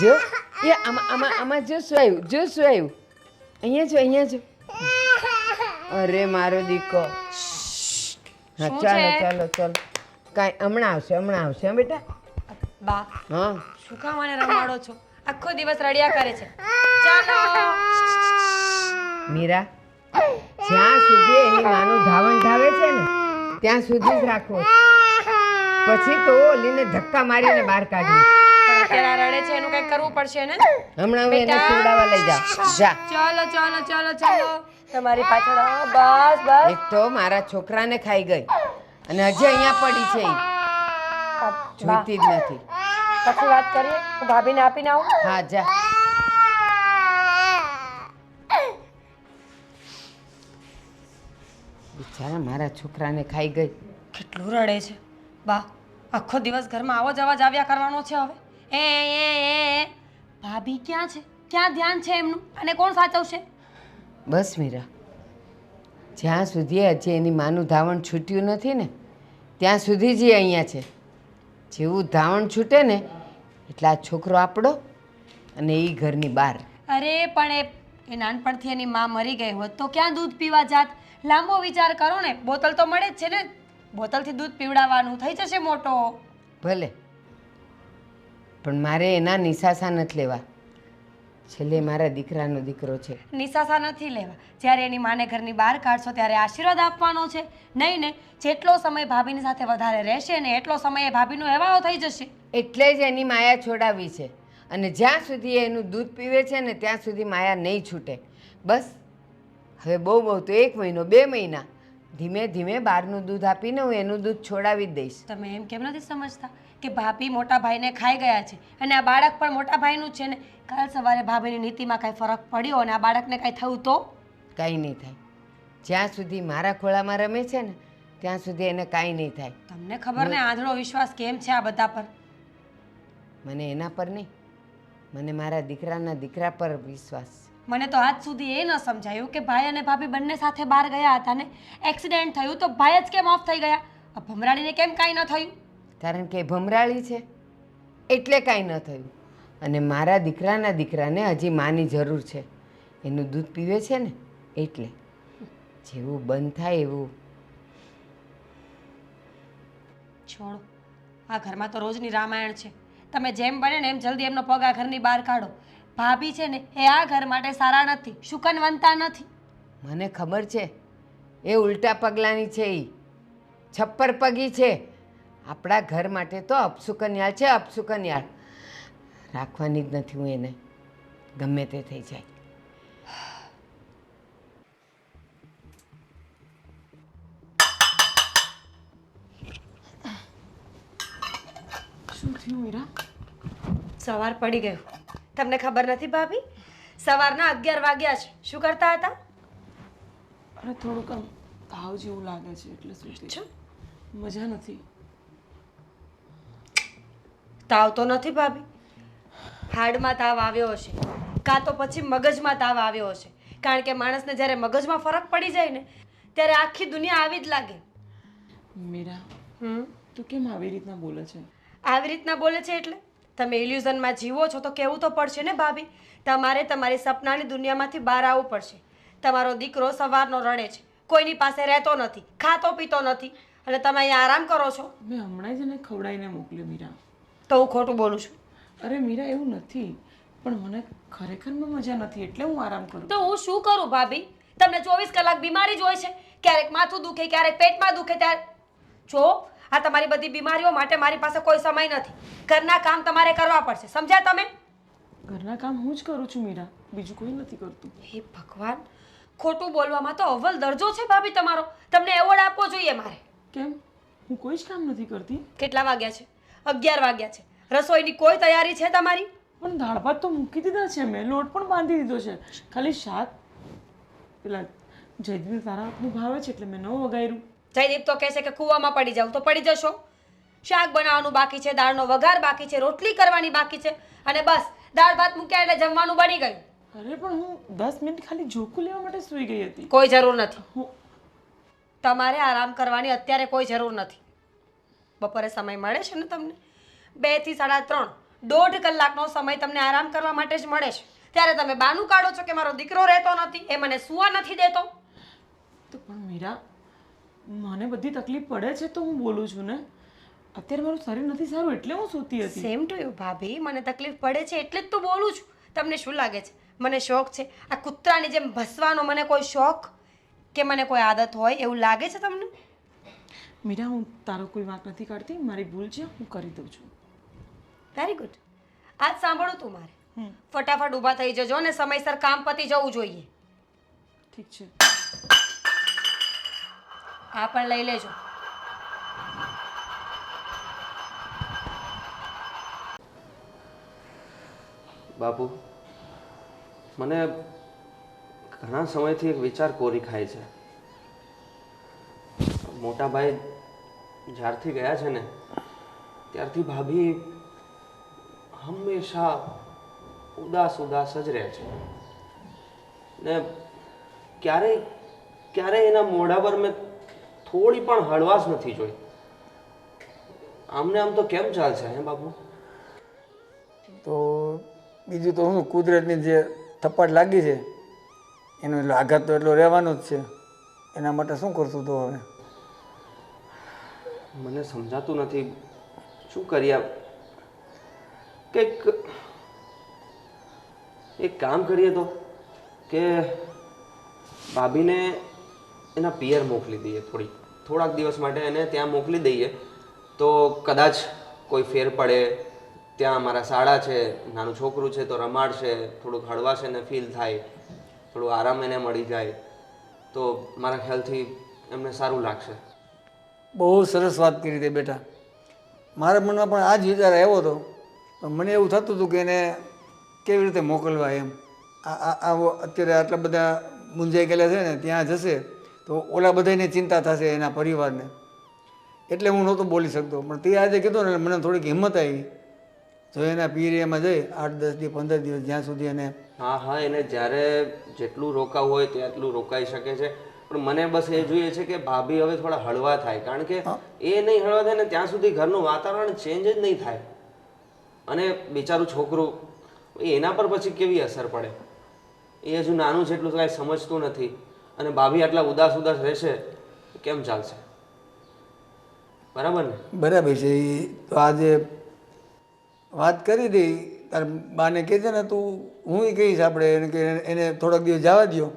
જો એ આમાં જો શું આવ્યું અહીંયા જો અરે મારો દીકો હા ચાલો કાંઈ હમણાં આવશે હા બેટા બા હા શું કામ મને રમાડો છો? આખો દિવસ રડ્યા કરે છે. ચાલો મીરા, જ્યાં સુધી એની માનું ધાવણ ધાવે છે ને ત્યાં સુધી જ રાખવો, પછી તો ઓલીને ધક્કા મારીને બહાર કાઢવી. પણ અત્યારે આ રડે છે એનું કંઈક કરવું પડશે ને. હમણાં હું એને સુવડાવવા લઈ જાઉં. જા. ચાલો તમારી પાછળ આવો. બસ એક તો મારા છોકરાને ખાઈ ગઈ અને હજી અહીંયા પડી છે ઈ. જોઈતી જ નથી. પછી વાત કરીએ. હું ભાભીને આપીને આવું. હા જા. બિચારા મારા છોકરાને ખાઈ ગઈ. કેટલું રડે છે બા. આખો દિવસ ઘરમાં આવો જ અવાજ આવ્યા કરવાનો છે હવે. એ ભાભી ક્યાં છે? ક્યાં ધ્યાન છે એમનું? અને કોણ સાચવશે? બસ મીરા, જ્યાં સુધી હજી એની માનું ધાવણ છૂટ્યું નથી ને ત્યાં સુધી જ એ અહીંયા છે. જેવું ધાવણ છૂટે ને એટલે આ છોકરો આપણો અને એ ઘરની બહાર. અરે પણ એ નાનપણથી એની માં મરી ગઈ હોત તો ક્યાં દૂધ પીવા જાત? લાંબો વિચાર કરો ને. બોતલ તો મળે જ છે ને. બોટલથી દૂધ પીવડાવવાનું, થઈ જશે મોટો. ભલે, પણ મારે એના નિશાસા નથી લેવા. છેલ્લે મારા દીકરાનો દીકરો છે. નિશાસા નથી લેવા. જ્યારે એની માને ઘરની બહાર કાઢશો ત્યારે આશીર્વાદ આપવાનો છે. નહીં ને જેટલો સમય ભાભીની સાથે વધારે રહેશે ને એટલો સમય એ ભાભીનો હેવાળો થઈ જશે. એટલે જ એની માયા છોડાવી છે. અને જ્યાં સુધી એનું દૂધ પીવે છે ને ત્યાં સુધી માયા નહીં છૂટે. બસ હવે બહુ તો 1 મહિનો 2 મહિના ધીમે ધીમે બહારનું દૂધ આપીને હું એનું દૂધ છોડાવી જ દઈશ. તમે એમ કેમ નથી સમજતા કે ભાભી મોટા ભાઈને ખાઈ ગયા છે અને આ બાળક પણ મોટા ભાઈનું જ છે ને? કાલ સવારે ભાભીની નીતિમાં કાંઈ ફરક પડ્યો અને આ બાળકને કાંઈ થયું તો? કાંઈ નહીં થાય. જ્યાં સુધી મારા ખોળામાં રમે છે ને ત્યાં સુધી એને કાંઈ નહીં થાય. તમને ખબર ને આંધળો વિશ્વાસ કેમ છે આ બધા પર? મને એના પર નહીં, મને મારા દીકરા પર વિશ્વાસ. મને તો આજ સુધી એ ન સમજાયું કે ભાઈ અને ભાભી બંને સાથે બહાર ગયા હતા ને એક્સિડન્ટ થયું તો ભાઈ જ કેમ ઓફ થઈ ગયા? આ ભમરાડીને કેમ કાંઈ ન થયું? કારણ કે ભમરાળી છે એટલે કાંઈ ન થયું. અને મારા દીકરાને હજી માની જરૂર છે. એનું દૂધ પીવે છે ને એટલે. જેવું બંધ થાય એવું. છોડો, આ ઘરમાં તો રોજની રામાયણ છે. તમે જેમ બને ને એમ જલ્દી એમનો પગ આ ઘરની બહાર કાઢો. ભાભી છે ને એ આ ઘર માટે સારા નથી, શુકનવંતા નથી. મને ખબર છે એ ઉલટા પગલાંની છે. એ છપ્પર પગી છે. આપણા ઘર માટે તો અપશુકન્યાળ છે, અપશુકન્યાળ. રાખવાની જ નથી હું એને, ગમે તે થઈ જાય. શું થયું મીરા? સવાર પડી ગયું. તમને ખબર નથી ભાભી? સવારના 11 વાગ્યા છે. શું કરતા હતા? અરે થોડુંક આમ તાવ જેવું લાગે છે એટલે સૂતી છું. મજા નથી. તાવ તો નથી ભાભી. હાડમાં તાવ આવ્યો હશે કાં તો પછી મગજમાં તાવ આવ્યો હશે. કારણ કે માણસને જ્યારે મગજમાં ફરક પડી જાય ને ત્યારે આખી દુનિયા આવી જ લાગે. મીરા, તું કેમ આવી રીતના બોલે છે? આવી રીતના બોલે છે એટલે તમે ઇલ્યુઝનમાં જીવો છો તો કહેવું તો પડશે ને ભાભી. તમારે તમારી સપનાની દુનિયામાંથી બહાર આવવું પડશે. તમારો દીકરો સવારનો રડે છે, કોઈની પાસે રહેતો નથી, ખાતો પીતો નથી અને તમે અહીંયા આરામ કરો છો. મેં હમણાં જ એને ખવડાવીને મોકલ્યો મીરા. તો હું ખોટું બોલું છું? અરે મીરા, એવું નથી, પણ મને ખરેખરમાં મજા નથી એટલે હું આરામ કરું. તો હું શું કરું ભાભી? તમને 24 કલાક બીમારી જ હોય છે. ક્યારેક માથું દુખે, ક્યારેક પેટમાં દુખે. ત્યારે જો આ તમારી બધી બીમારીઓ માટે મારી પાસે કોઈ સમય નથી. ઘરના કામ તમારે કરવા પડશે, સમજ્યા તમે? ઘરના કામ હું જ કરું છું મીરા, બીજું કોઈ નથી કરતું. હે ભગવાન, ખોટું બોલવામાં તો અવ્વલ દરજ્જો છે ભાભી તમારો. તમને એવોર્ડ આપવો જોઈએ મારે. કેમ? હું કોઈ જ કામ નથી કરતી. કેટલા વાગ્યા છે? 11 વાગ્યા છે. રસોઈની કોઈ તૈયારી છે તમારી? પણ દાળ ભાત તો મૂકી દીધા છે મેં, લોટ પણ બાંધી દીધો છે. ખાલી શાક પેલા જયદીપને તારા હાથનું ભાવે છે એટલે મેં ન વગાડ્યું. જયદીપ તો કહે છે કે કૂવામાં પડી જાવ તો પડી જશો. શાક બનાવવાનું બાકી છે, દાળનો વઘાર બાકી છે, રોટલી કરવાની બાકી છે અને બસ દાળ ભાત મૂક્યા એટલે જમવાનું બની ગયું. અરે પણ હું 10 મિનિટ ખાલી ઝોકું લેવા માટે સૂઈ ગઈ હતી. કોઈ જરૂર નથી. તમારે આરામ કરવાની અત્યારે કોઈ જરૂર નથી. બપોરે સમય મળે છે ને તમને? 2 થી 3:30 1.5 કલાકનો સમય તમને આરામ કરવા માટે જ મળે છે, ત્યારે તમે બાનું કાઢો છો કે મારો દીકરો રહેતો નથી, એ મને સૂવા નથી દેતો. તો પણ મીરા, મને બધી તકલીફ પડે છે તો હું બોલું છું ને. અત્યારે મારું શરીર નથી સારું એટલે હું સૂતી હતી. સેમ ટુ યુ ભાભી, મને તકલીફ પડે છે એટલે જ તો બોલું છું. તમને શું લાગે છે મને શોખ છે આ કૂતરાની જેમ ભસવાનો? મને કોઈ શોખ કે મને કોઈ આદત હોય એવું લાગે છે તમને? મીરા, હું તારો કોઈ વાંક નથી કાઢતી. મારી ભૂલ છે, હું કરી દઉં છું. Very good. આજ સાંભળું તું મારે. ફટાફટ ઊભા થઈ જજો અને સમયસર કામ પતી જવું જોઈએ. ઠીક છે. આ પણ લઈ લેજો. બાપુ, મને ઘણા સમયથી એક વિચાર કોરી ખાય છે. મોટા ભાઈ જ્યારથી ગયા છે ને ત્યારથી ભાભી હંમેશા ઉદાસ ઉદાસ જ રહે છે ને ક્યારેય એના મોઢા પર મેં થોડી પણ હળવાશ નથી જોઈ. આમને આમ તો કેમ ચાલશે હે બાપુ? તો બીજું તો શું, કુદરતની જે થપ્પડ લાગી છે એનો એટલો આઘાત તો એટલો રહેવાનો જ છે. એના માટે શું કરશું તો હવે? મને સમજાતું નથી શું કરીએ. કંઈક એક કામ કરીએ તો કે ભાભીને એના પિયર મોકલી દઈએ. થોડાક દિવસ માટે એને ત્યાં મોકલી દઈએ તો કદાચ કોઈ ફેર પડે. ત્યાં મારા શાળા છે, નાનું છોકરું છે તો રમાડશે, થોડુંક હળવાશ એને ફીલ થાય, થોડું આરામ એને મળી જાય તો મારા ખ્યાલથી એમને સારું લાગશે. બહુ સરસ વાત કરી હતી બેટા. મારા મનમાં પણ આ જ વિચાર આવ્યો હતો, પણ મને એવું થતું હતું કે એને કેવી રીતે મોકલવા એમ. અત્યારે આટલા બધા મૂંઝાઈ ગયેલા છે ને, ત્યાં જશે તો ઓલા બધાને ચિંતા થશે એના પરિવારને, એટલે હું નહોતો બોલી શકતો. પણ તે આજે કીધું ને મને થોડીક હિંમત આવી. જો એના પીરિયડમાં જઈ 8-10 દિવસ 15 દિવસ જ્યાં સુધી એને હા, એને જ્યારે જેટલું રોકાવું હોય તેટલું રોકાઈ શકે છે. પણ મને બસ એ જોઈએ છે કે ભાભી હવે થોડા હળવા થાય, કારણ કે એ નહીં હળવા થાય ને ત્યાં સુધી ઘરનું વાતાવરણ ચેન્જ જ નહીં થાય. અને બિચારું છોકરું, એના પર પછી કેવી અસર પડે? એ હજુ નાનું છે એટલું કાંઈ સમજતું નથી અને ભાભી આટલા ઉદાસ રહેશે કેમ ચાલશે? બરાબર ને? બરાબર છે. એ તો આજે વાત કરી હતી તાર બાને કહે છે ને, તું હું કહીશ આપણે એને કે એને થોડાક દિવસ જવા દો,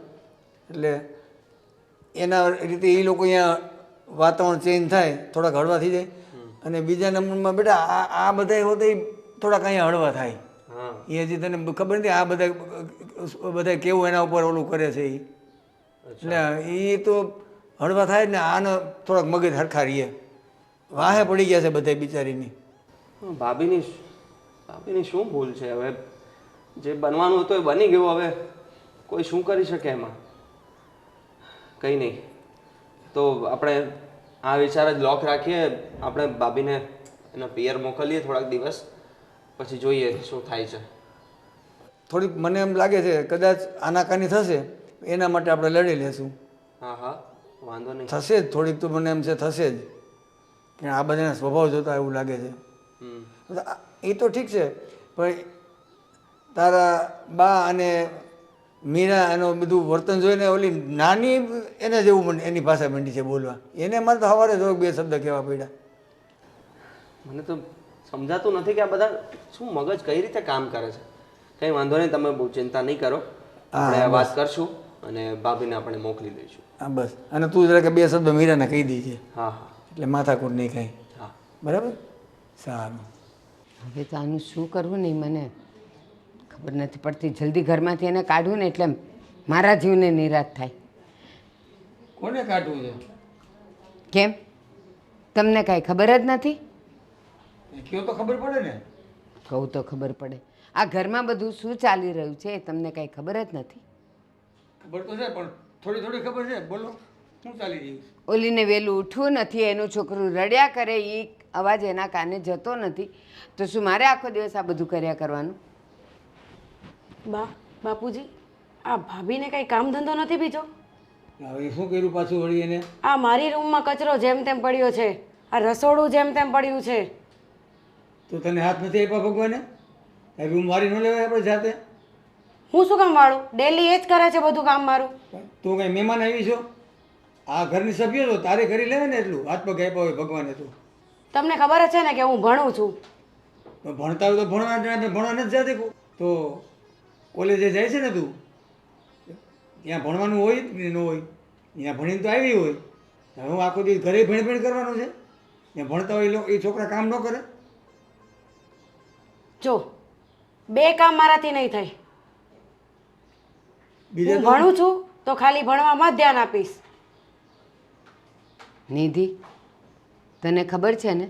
એટલે એના રીતે એ લોકો અહીંયા વાતાવરણ ચેન્જ થાય, થોડાક હળવા થઈ જાય. અને બીજા નંબરમાં બેટા આ બધા હોતે થોડાક અહીંયા હળવા થાય. એ હજી તને ખબર નથી આ બધા કેવું એના ઉપર ઓલું કરે છે એ. એટલે એ તો હળવા થાય ને આને થોડાક મગજ હરખા રહીએ. વાહે પડી ગયા છે બધા બિચારીની. ભાભીની શું ભૂલ છે? હવે જે બનવાનું હતું એ બની ગયું, હવે કોઈ શું કરી શકે એમાં? કંઈ નહીં. તો આપણે આ વિચાર જ લોક રાખીએ. આપણે ભાભીને એના પિયર મોકલીએ થોડાક દિવસ, પછી જોઈએ શું થાય છે. થોડીક મને એમ લાગે છે કદાચ આનાકાની થશે, એના માટે આપણે લડી લેશું. હા, વાંધો નહીં. થશે જ થોડીક, તો મને એમ છે થશે જ. કે આ બધાના સ્વભાવ જોતા એવું લાગે છે. એ તો ઠીક છે, પણ તારા બા અને મીરા એનું બધું વર્તન જોઈને ઓલી નાની એને જેવું એની ભાષા મંડી છે બોલવા. એને મારે તો સવારે જો 2 શબ્દ કહેવા પડ્યા. મને તો સમજાતું નથી કે આ બધા શું મગજ કઈ રીતે કામ કરે છે. કંઈ વાંધો નહીં, તમે બહુ ચિંતા નહીં કરો. આપણે વાત કરશું અને ભાભીને આપણે મોકલી દઈશું. હા બસ. અને તું જરા કે 2 શબ્દ મીરાને કહી દેજે. હા, એટલે માથાકૂટ નહીં કાંઈ. હા, બરાબર. સારું. હવે તો આનું શું કરવું નહીં મને ખબર નથી પડતી. જલ્દી ઘરમાંથી એને કાઢવું ને એટલે મારા જીવને નિરાશ થાય. કોને કાઢવું છે? કેમ તમને કાંઈ ખબર જ નથી? કયો તો ખબર પડે ને. કહું તો ખબર પડે. આ ઘરમાં બધું શું ચાલી રહ્યું છે એ તમને કાંઈ ખબર જ નથી. ખબર તો છે પણ થોડી ખબર છે. બોલો શું ચાલી રહ્યું છે? ઓલીને વહેલું ઉઠવું નથી, એનું છોકરું રડ્યા કરે, એ અવાજ એના કાને જતો નથી, તો શું મારે આખો દિવસ આ બધું કર્યા કરવાનું? બાપુજી, આ ભાભીને કઈ કામ ધંધો નથી બીજો? હવે શું કર્યું પાછું વળી એને? આ મારી રૂમમાં કચરો જેમ તેમ પડ્યો છે, આ રસોડું જેમ તેમ પડ્યું છે. તો તને હાથ નથી આપ્યા ભગવાને? કાંઈ રૂમ વારી ન લેવાય આપણે જાતે? હું શું કામ વાળું? ડેલી એ જ કરે છે બધું કામ મારું. તું કંઈ મહેમાન આવી છો? આ ઘરની સભ્ય છો, તારે કરી લેવાય ને એટલું. હાથ પગ આપ્યા હોય ભગવાને તો. તમને ખબર જ છે ને કે હું ભણું છું. તો ભણતા હોય તો ભણવા નથી જાતી? તો કોલેજે જાય છે ને તું, ત્યાં ભણવાનું હોય કે ન હોય? ત્યાં ભણીને તો આવી હોય. હવે હું આખો દિવસ ઘરે ભણ કરવાનું છે? ત્યાં ભણતા હોય એ છોકરા કામ ન કરે? જો 2 કામ મારાથી નહીં થાય. બીજા હું ભણું છું તો ખાલી ભણવામાં જ ધ્યાન આપીશ. નિધિ, તને ખબર છે ને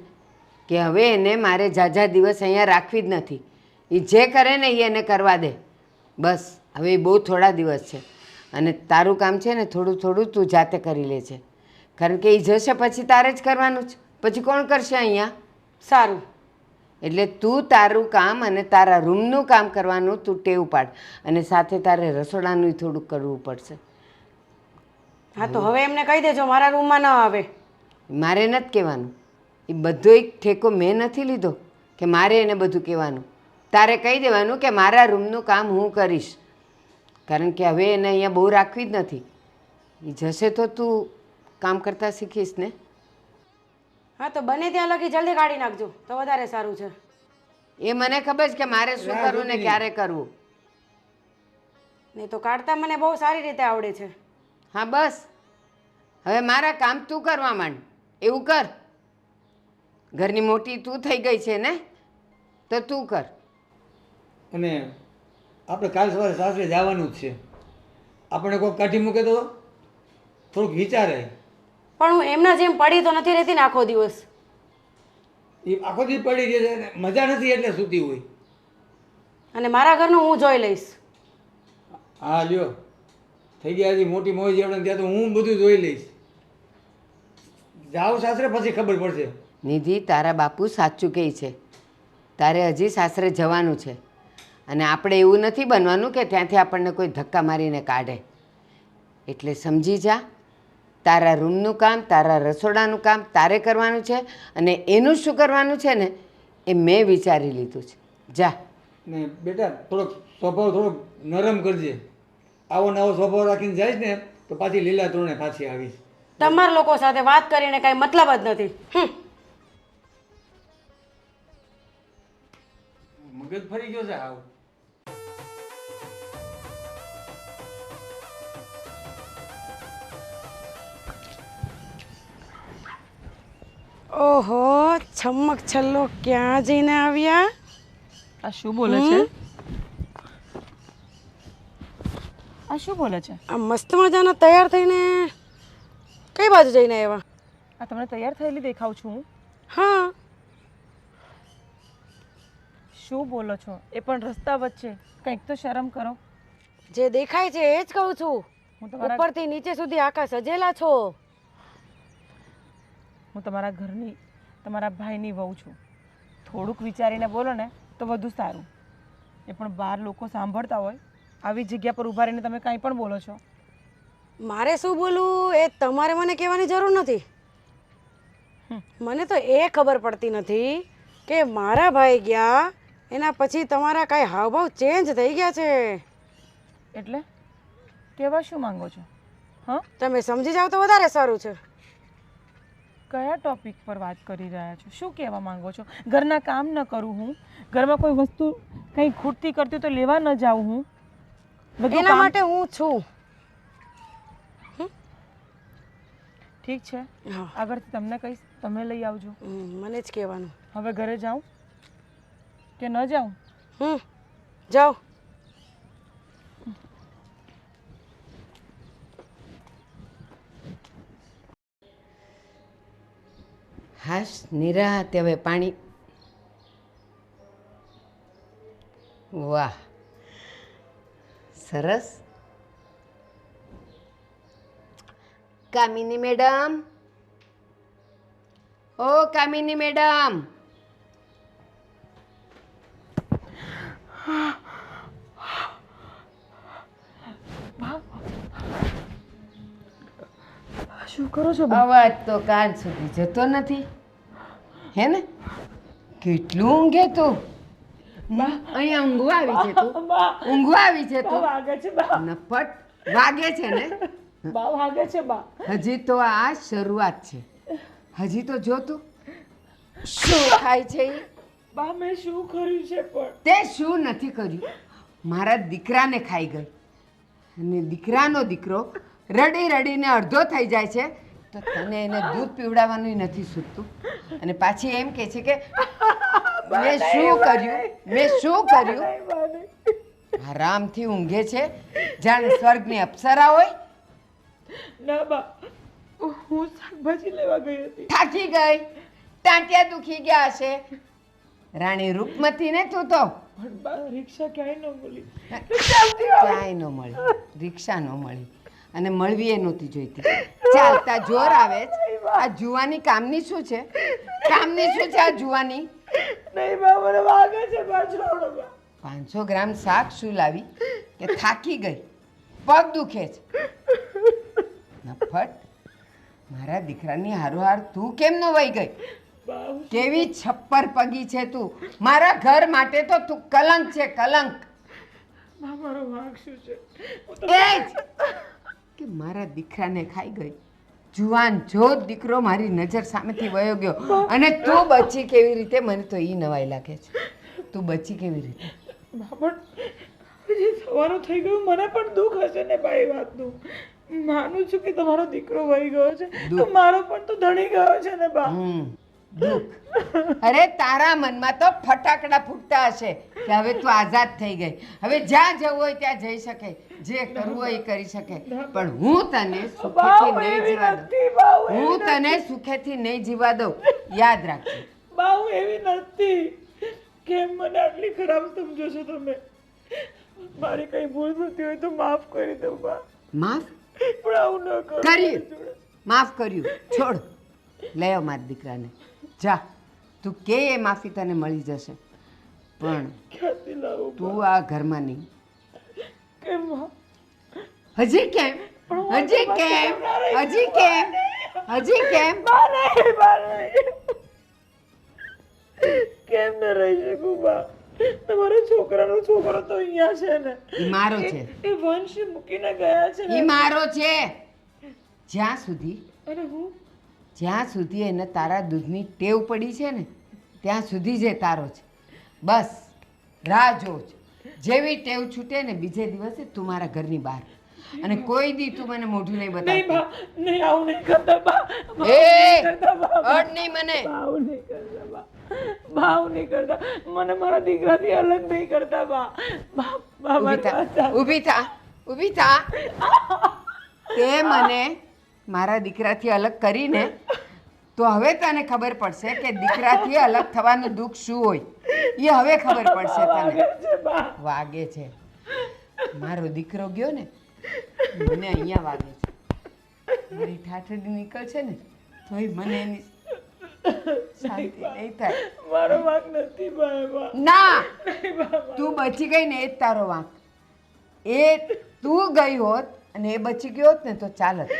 કે હવે એને મારે ઝાઝા દિવસ અહીંયા રાખવી જ નથી. એ જે કરે ને એ એને કરવા દે બસ. હવે એ બહુ થોડા દિવસ છે અને તારું કામ છે ને થોડું થોડું તું જાતે કરી લે છે, કારણ કે એ જશે પછી તારે જ કરવાનું છે. પછી કોણ કરશે અહીંયા? સારું. એટલે તું તારું કામ અને તારા રૂમનું કામ કરવાનું તું ટેવ પાડ, અને સાથે તારે રસોડાનું થોડુંક કરવું પડશે. હા તો હવે એમને કહી દેજો મારા રૂમમાં ન આવે. મારે નથી કહેવાનું. એ બધો એક ઠેકો મેં નથી લીધો કે મારે એને બધું કહેવાનું. તારે કહી દેવાનું કે મારા રૂમનું કામ હું કરીશ, કારણ કે હવે એને અહીંયા બહુ રાખવી જ નથી. એ જશે તો તું કામ કરતાં શીખીશ ને. હા તો બને ત્યાં લગી જલ્દી કાઢી નાખજો તો વધારે સારું છે. એ મને ખબર છે કે મારે શું કરવું ને ક્યારે કરવું. નહીં તો કાઢતા મને બહુ સારી રીતે આવડે છે. હા બસ, હવે મારા કામ તું કરવા માંડ. એવું કર. ઘરની મોટી તું થઈ ગઈ છે ને, તો તું કર. અને આપણે કાલ સવારે સાસરે જવાનું જ છે. આપણે કોઈ કાઢી મૂકે તો થોડુંક વિચારે. પણ હું એમના જેમ પડી તો નથી રહેતી ને આખો દિવસ. એ આખો દી પડી રહે છે ને મજા નથી એટલે સૂતી હોય. અને મારા ઘરનું હું જોઈ લઈશ. હા લ્યો, થઈ ગયા હજી મોટી મોજ એવડે ત્યાં તો હું બધું જોઈ લઈશ. જાઓ સાસરે પછી ખબર પડશે. નિધિ, તારા બાપુ સાચું કહે છે. તારે હજી સાસરે જવાનું છે અને આપણે એવું નથી બનવાનું કે ત્યાંથી આપણને કોઈ ધક્કા મારીને કાઢે. એટલે સમજી જા, તારા રૂમનું કામ, તારા રસોડાનું કામ તારે કરવાનું છે અને એનું શું કરવાનું છે ને એ મેં વિચારી લીધું છે. જા. ને બેટા થોડોક સ્વભાવ થોડોક નરમ કરજે. આવો નવો સ્વભાવ રાખીને જઈશ ને તો પાછી લીલા તોરણે પાછી આવીશ. તમારા લોકો સાથે વાત કરીને કાંઈ મતલબ જ નથી. મગજ ફરી ગયો છે આવ. ઓહો, છમક છલ્લો ક્યાં જઈને આવ્યા? આ શું બોલે છે? આ શું બોલે છે? આ મસ્ત મજાના તૈયાર થઈને કઈ બાજુ જઈને આવ્યા? આ તમને તૈયાર થયેલી દેખાવ છું હું? હા. શું બોલો છો? એ પણ રસ્તા વચ્ચે. કંઈક તો શરમ કરો. જે દેખાય છે એ જ કહું છું. હું તમારા ઉપરથી નીચે સુધી આખા સજેલા છો. હું તમારા ઘરની, તમારા ભાઈની વહુ છું. થોડુંક વિચારીને બોલો ને તો વધુ સારું. એ પણ બહાર લોકો સાંભળતા હોય, આવી જગ્યા પર ઊભા રહીને તમે કાંઈ પણ બોલો છો. મારે શું બોલવું એ તમારે મને કહેવાની જરૂર નથી. મને તો એ ખબર પડતી નથી કે મારા ભાઈ ગયા એના પછી તમારા કાંઈ હાવભાવ ચેન્જ થઈ ગયા છે. એટલે કહેવા શું માંગો છો? હા, તમે સમજી જાવ તો વધારે સારું છે. કયા ટોપિક પર વાત કરી રહ્યા છો? શું કહેવા માંગો છો? ઘરના કામ ન કરું હું? ઘરમાં કોઈ વસ્તુ કંઈ ખૂટતી કરતી તો લેવા ન જાઉં હું? બધું એના માટે હું છું. ઠીક છે, હા. આગળથી તમને કહીશ, તમે લઈ આવજો. મને જ કહેવાનું. હવે ઘરે જાઉં કે ન જાઉં? જાઓ. હાશ, નિરાતે હવે પાણી. વાહ, સરસ. કામિની મેડમ, ઓ કામિની મેડમ. શું કરો છો? અવાજ તો કાન સુધી જતો નથી, હે ને? કેટલું ઊંઘે તું અહીંયા ઊંઘવા આવી છે તું બા ઊંઘવા આવી છે બા તું વાગે છે બા નફટ વાગે છે ને બા વાગે છે બા હજી તો આ શરૂઆત છે હજી તો જો તું શું ખાય છે ઈ? બા મેં શું કર્યું છે પણ તે શું નથી કર્યું મારા દીકરાને ખાઈ ગઈ અને દીકરાનો દીકરો રડી રડીને અડધો થઈ જાય છે તો તને એને દૂધ પીવડાવવાનું નથી સૂચતું અને પાછી એમ કહે છે કે મેં શું કર્યું આરામથી ઊંઘે છે જાણે સ્વર્ગની અપ્સરા હોય ના બા હું શાકભાજી લેવા ગઈ હતી થાકી ગઈ ટાંટિયા દુખી ગયા હશે રાણી રૂપમતી ને તું તો પણ બા રિક્ષા ક્યાંય ન મળી ક્યાંય ન મળી રિક્ષા ન મળી અને મળવી એ નહોતી જોઈતી ચાલતા જોર આવે છે આ જુવાની કામની શું છે આ જુવાની નહીં બા મને વાગે છે બા છોડો બા 500 ગ્રામ શાક શું લાવી કે થાકી ગઈ પગ દુખે છે નફટ મારા દીકરાની હારોહાર તું કેમ ન વહી ગઈ બા હું કેવી છપ્પર પગી છે તું મારા ઘર માટે તો તું કલંક છે કલંક બા મારો વાંક શું છે એ જ કે મારા દીકરાને ખાઈ ગઈ જુવાન જોત દીકરો મારી નજર સામેથી વયો ગયો અને તું બચી કેવી રીતે મને તો ઈ નવાઈ લાગે છે તું બચી કેવી રીતે બા પણ હજી સવારું થઈ ગયું મને પણ દુઃખ હશે ને બા એ વાતનું માનું છું કે તમારો દીકરો વહી ગયો છે તો મારો પણ તો ધણી ગયો છે ને બા દુઃખ અરે તારા મનમાં તો ફટાકડા ફૂટતા હશે કે હવે તું આઝાદ થઈ ગઈ હવે જ્યાં જવું હોય ત્યાં જઈ શકે જે કરવું હોય એ કરી શકે પણ હું તને સુખેથી નહીં જીવા દઉં હું તને સુખેથી નહીં જીવા દઉં યાદ રાખજો બા હું એવી નથી કેમ મને આટલી ખરાબ સમજો છો તમે મારી કઈ ભૂલ થતી હોય તો માફ કરી દો બા માફ પણ આવું ન કરો કર્યું માફ કર્યું છોડ લઈ આવ મારા દીકરાને જા તું કે એ માફી તને મળી જશે પણ ક્યાંથી લાવું તું આ ઘરમાં નહીં કેમ બા? હજી કેમ હજી કેમ હજી કેમ હજી કેમ બા નહીં બા નહીં કેમ ન રહી શકું બા તમારા છોકરાનો છોકરો તો અહીંયા છે ને ઈ મારો છે એ વંશ મૂકીને ગયા છે ઈ મારો છે જ્યાં સુધી અને હું જ્યાં સુધી એને તારા દૂધની ટેવ પડી છે ને ત્યાં સુધી જ એ તારો છે બસ રાહ જોજ જેવી ટેવ છૂટે ને બીજે દિવસે તું મારા ઘરની બહાર અને કોઈ દી તું મને મોઢું નહીં નહીં બતાવતી બા નહીં આવું નહીં કરતા બા એ અડ નહીં મને આવું નહીં કરતા બા ભાવ નહીં કરતા મને મારા દીકરાથી અલગ નહીં કરતા બા બા બા ઊભી થા તે મને મારા દીકરાથી અલગ કરીને તો હવે તને ખબર પડશે કે દીકરાથી અલગ થવાનું દુઃખ શું હોય એ હવે ખબર પડશે તને વાગે છે મારો દીકરો ગયો ને મને અહીંયા વાગે છે મારી ઠાઠડી નીકળશે ને તોય મને એની શાંતિ નહીં થાય મારો વાંક નથી બા ના તું બચી ગઈ ને એ જ તારો વાંક એ તું ગઈ હોત અને એ બચી ગયો હોત ને તો ચાલત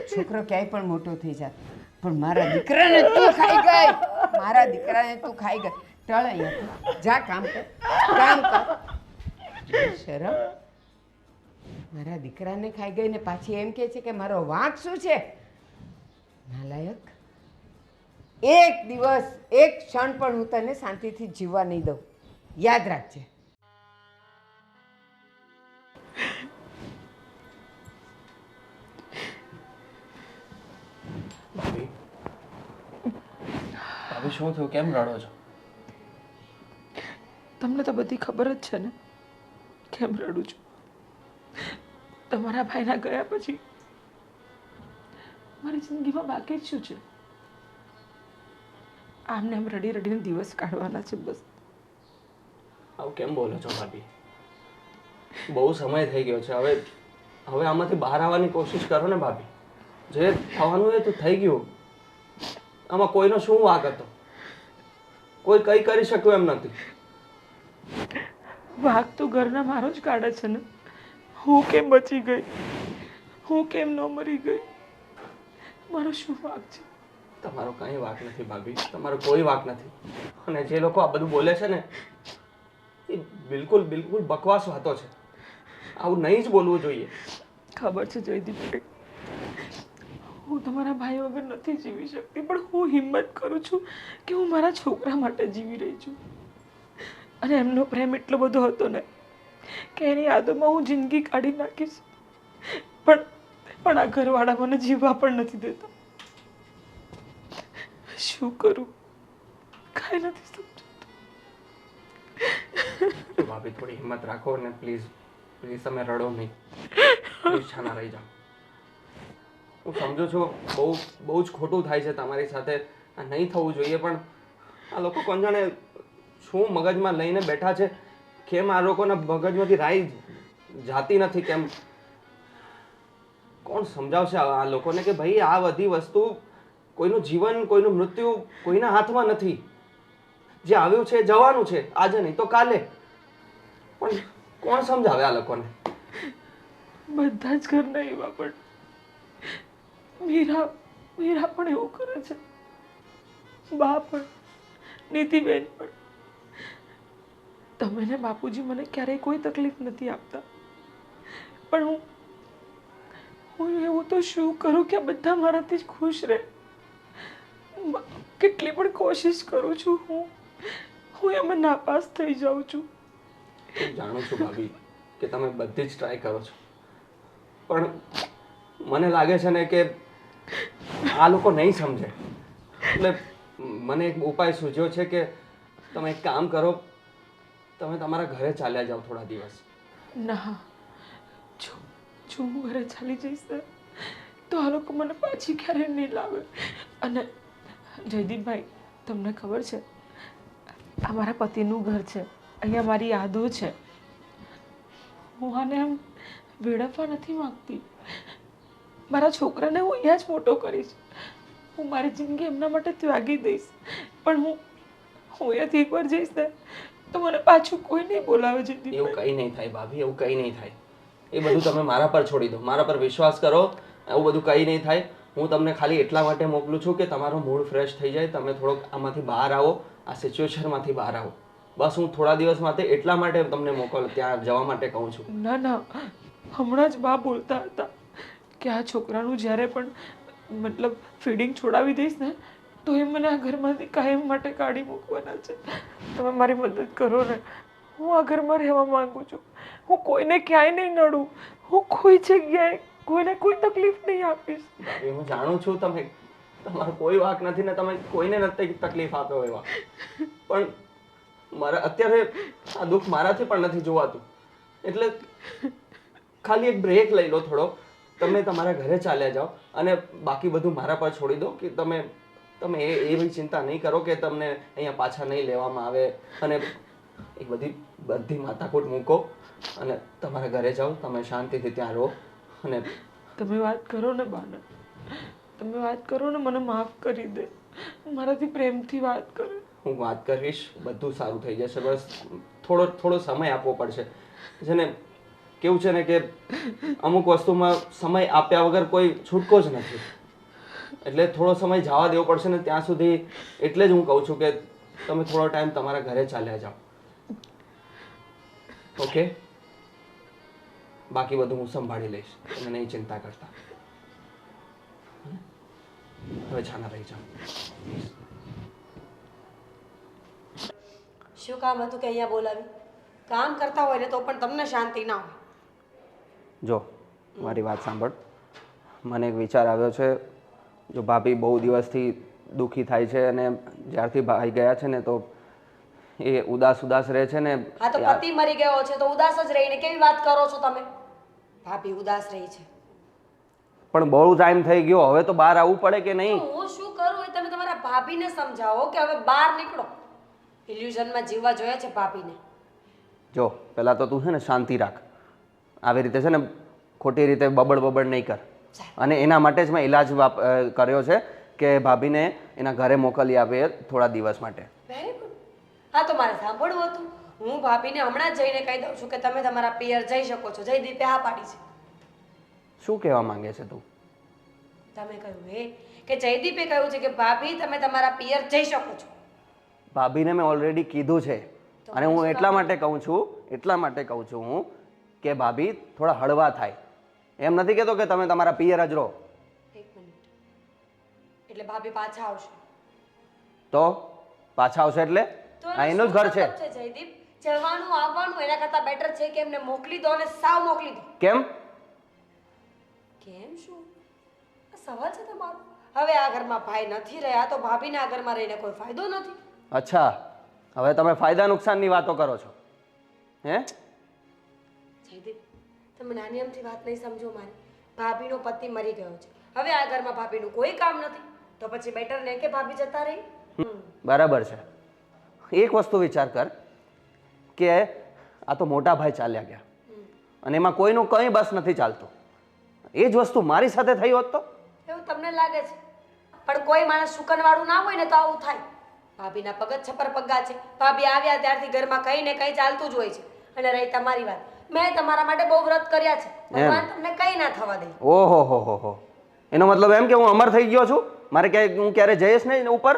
છોકરો ક્યાંય પણ મોટો થઈ જાત પણ મારા દીકરાને તું ખાઈ ગઈ મારા દીકરાને તું ખાઈ ગઈ ટળ અહીંયા જા કામ કર શરમ મારા દીકરાને ખાઈ ગઈ ને પાછી એમ કહે છે કે મારો વાંક શું છે નાલાયક એક દિવસ એક ક્ષણ પણ હું તને શાંતિથી જીવવા નહીં દઉં યાદ રાખજે ભાભી ભાભી શું થયું કેમ રડો છો તમને તો બધી ખબર જ છે ને કેમ રડું છું તમારા ભાઈના ગયા પછી મારી જિંદગીમાં બાકી જ શું છે આમને આમ રડી રડીને દિવસ કાઢવાના છે બસ આવું કેમ બોલો છો ભાભી બહુ સમય થઈ ગયો છે હવે આમાંથી બહાર આવવાની કોશિશ કરો ને ભાભી જે થવાનું એ તો થઈ ગયું આમાં કોઈનો શું વાંક હતો કોઈ કંઈ કરી શક્યું એમ નથી વાઘ તો ઘરના મારો જ કાઢે છે ને હું કેમ બચી ગઈ હું કેમ ન મરી ગઈ મારો શું વાંક છે તમારો કંઈ વાંક નથી ભાભી, તમારો કોઈ વાંક નથી. અને જે લોકો આ બધું બોલે છે ને એ બિલકુલ બિલકુલ બકવાસ વાતો છે. આવું નહીં જ બોલવું જોઈએ. ખબર છે જયદીપભાઈ, હું તમારા ભાઈ વગર નથી જીવી શકતી, પણ હું હિંમત કરું છું કે હું મારા છોકરા માટે જીવી રહી છું. અને એમનો પ્રેમ એટલો બધો હતો ને કે એની યાદોમાં હું જિંદગી કાઢી નાખીશ. પણ આ ઘરવાળા મને જીવવા પણ નથી દેતા. શું કરું, કાંઈ નથી સમજતું. ભાભી થોડી હિંમત રાખો ને પ્લીઝ પ્લીઝ તમે રડો નહીં. પ્લીઝ છાના રહી જાઓ. હું સમજુ છું બહુ જ ખોટું થાય છે તમારી સાથે, આ નહીં થવું જોઈએ, પણ આ લોકો કોણ જાણે શું મગજમાં લઈને બેઠા છે. કેમ આ લોકોના મગજમાંથી રાઈ જાતી નથી? કેમ કોણ સમજાવશે આ લોકોને કે ભાઈ આ બધી વસ્તુ, કોઈનું જીવન કોઈનું મૃત્યુ કોઈના હાથમાં નથી. જે આવ્યું છે એ જવાનું છે, આજે નહીં તો કાલે. પણ કોણ સમજાવે આ લોકોને? બધા જ ઘરના એવા, પણ મીરા પણ એવું કરે છે, બા પણ, નીતિબેન પણ. તમે ને બાપુજી મને ક્યારેય કોઈ તકલીફ નથી આપતા, પણ હું એવું તો શું કરું કે આ બધા મારાથી જ ખુશ રહે. કેટલી પણ કોશિશ કરું છું, હું એમાં નાપાસ થઈ જાઉં છું. હું જાણું છું ભાભી કે તમે બધી જ ટ્રાય કરો છો, પણ મને લાગે છે ને કે આ લોકો નહીં સમજે. એટલે મને એક ઉપાય સૂઝ્યો છે કે તમે એક કામ કરો, તમે તમારા ઘરે ચાલ્યા જાઓ થોડા દિવસ. ના, જો હું ઘરે ચાલી જઈશ ને તો આ લોકો મને પાછી ક્યારેય નહીં લાવે. અને જયદીપભાઈ, તમને ખબર છે, આ મારા પતિનું ઘર છે, અહીંયા મારી યાદો છે. હું આને એમ વેડફવા નથી માંગતી. મારા છોકરાને હું અહીંયા જ મોટો કરીશ. હું મારી જિંદગી એમના માટે ત્યાગી દઈશ. પણ હું અહીંયાથી એકવાર જઈશ ને તો મને પાછું કોઈ નહીં બોલાવે. જયદીપભાઈ, એવું કંઈ નહીં થાય ભાભી, એવું કંઈ નહીં થાય. એ બધું તમે મારા પર છોડી દો, મારા પર વિશ્વાસ કરો. એવું બધું કંઈ નહીં થાય. હું તમને ખાલી એટલા માટે મોકલું છું કે તમારો મૂડ ફ્રેશ થઈ જાય, તમે થોડોક આમાંથી બહાર આવો, આ સિચ્યુએશનમાંથી બહાર આવો. બસ હું થોડા દિવસ માટે એટલા માટે તમને ત્યાં જવા માટે કહું છું. ના, હમણાં જ બા બોલતા હતા કે આ છોકરાનું જ્યારે પણ મતલબ ફીડિંગ છોડાવી દઈશ ને તો એ મને આ ઘરમાંથી કાયમ માટે કાઢી મૂકવાના છે. તમે મારી મદદ કરો ને. હું આ ઘરમાં રહેવા માંગુ છું. હું કોઈને ક્યાંય નહીં નડું. હું કોઈ જગ્યાએ કોઈને કોઈ તકલીફ નહીં આપીશ. હું જાણું છું તમારો કોઈ વાંક નથી ને તમે કોઈને નથી તકલીફ આપ્યો એવા, પણ મારા અત્યારે આ દુઃખ મારાથી પણ નથી જોવાતું. એટલે ખાલી એક બ્રેક લઈ લો થોડો. તમે તમારા ઘરે ચાલ્યા જાઓ અને બાકી બધું મારા પર છોડી દો. કે તમે એવી ચિંતા નહીં કરો કે તમને અહીંયા પાછા નહીં લેવામાં આવે, અને એ બધી માથાકૂટ મૂકો અને તમારા ઘરે જાઓ. તમે શાંતિથી ત્યાં રહો. અને તમે વાત કરો ને બાને, તમે વાત કરો ને, મને માફ કરી દે. મારાથી પ્રેમથી વાત કરો. હું વાત કરીશ, બધું સારું થઈ જશે. બસ થોડો સમય આપવો પડશે. જેને કેવું છે ને કે અમુક વસ્તુમાં સમય આપ્યા વગર કોઈ છૂટકો જ નથી. એટલે થોડો સમય જવા દેવો પડશે ને ત્યાં સુધી. એટલે જ હું કહું છું કે તમે થોડો ટાઈમ તમારા ઘરે ચાલ્યા જાઓ. ઓકે? બાકી બધું હું સંભાળી લઈશ, તમે નહીં ચિંતા કરતા. હવે છાના રહી જાઓ. શું કામ હતું કે અહીંયા બોલાવી? કામ કરતા હોય ને તો પણ તમને શાંતિ ના હોય. જો મારી વાત સાંભળ, મને એક વિચાર આવ્યો છે. જો ભાભી બહુ દિવસથી દુઃખી થાય છે અને જ્યારથી ભાઈ ગયા છે ને તો એ ઉદાસ રહે છે ને. હા તો પતિ મરી ગયો છે તો ઉદાસ જ રહીને કેવી વાત કરો છો તમે? ભાભી ઉદાસ રહી છે પણ બહુ ટાઈમ થઈ ગયો, હવે તો બહાર આવવું પડે કે નહીં? તો હું શું કરું એ તમે તમારા ભાભીને સમજાવો કે હવે બહાર નીકળો. ઇલ્યુઝનમાં જીવવા જોઈએ છે ભાભીને. જો પહેલાં તો તું છે ને શાંતિ રાખ. આવી રીતે છે ને ખોટી રીતે બબડ નહીં કર. અને એના માટે જ મેં ઈલાજ કર્યો છે કે ભાભીને એના ઘરે મોકલી આપે થોડા દિવસ માટે. Very good. હા તો મારે સાંભળવું હતું. હું ભાભીને હમણાં જ જઈને કહી દઉં છું કે તમે તમારા પિયર જઈ શકો છો. જયદીપે હા પાડી છે. શું કહેવા માંગે છે તું? તમે કહ્યું એ કે જયદીપે કહ્યું છે કે ભાભી તમે તમારા પિયર જઈ શકો છો. ભાભીને મેં ઓલરેડી કીધું છે તો અને હું એટલા માટે કહું છું હું કે ભાભી થોડા હળવા થાય. એમ નથી કહેતો કે તમે તમારા પિયર જ રહો. એક મિનિટ, એટલે ભાભી પાછા આવશે તો પાછા આવશે એટલે તો આ એનું જ ઘર છે. મતલબ જયદીપ, જવાનું આવવાનું એના કરતાં બેટર છે કે એમને મોકલી દો અને સાવ મોકલી દો. કેમ? કેમ શું? આ સવાલ છે તમારો? હવે આ ઘરમાં ભાઈ નથી રહ્યા તો ભાભીને આ ઘરમાં રહીને કોઈ ફાયદો નથી. અચ્છા, હવે તમે ફાયદા નુકસાનની વાતો કરો છો હે? જયદીપ, તમે નાની અમથી વાત નહીં સમજો મારી. ભાભીનો પતિ મરી ગયો છે, હવે આ ઘરમાં ભાભીનું કોઈ કામ નથી, તો પછી બેટર ને કે ભાભી જતા રહી. બરાબર છે. એક વસ્તુ વિચાર કર કે આ તો મોટા ભાઈ ચાલ્યા ગયા અને એમાં કોઈનું કંઈ બસ નથી ચાલતું. એ જ વસ્તુ મારી સાથે થઈ હોત તો? એવું તમને લાગે છે? પણ કોઈ માણસ શુકનવાળું ના હોય ને તો આવું થાય. ભાભીના પગ જ છપ્પર પગ્ગા છે. ભાભી આવ્યા ત્યારથી ઘરમાં કંઈ ને કંઈ ચાલતું જ હોય છે. અને રહી તમારી વાત, મેં તમારા માટે બહુ વ્રત કર્યા છે, ભગવાન તમને કંઈ ના થવા દે. ઓહો હો હો હો, એનો મતલબ એમ કે હું અમર થઈ ગયો છું? મારે ક્યાંય હું ક્યારે જઈશ નહીં ઉપર?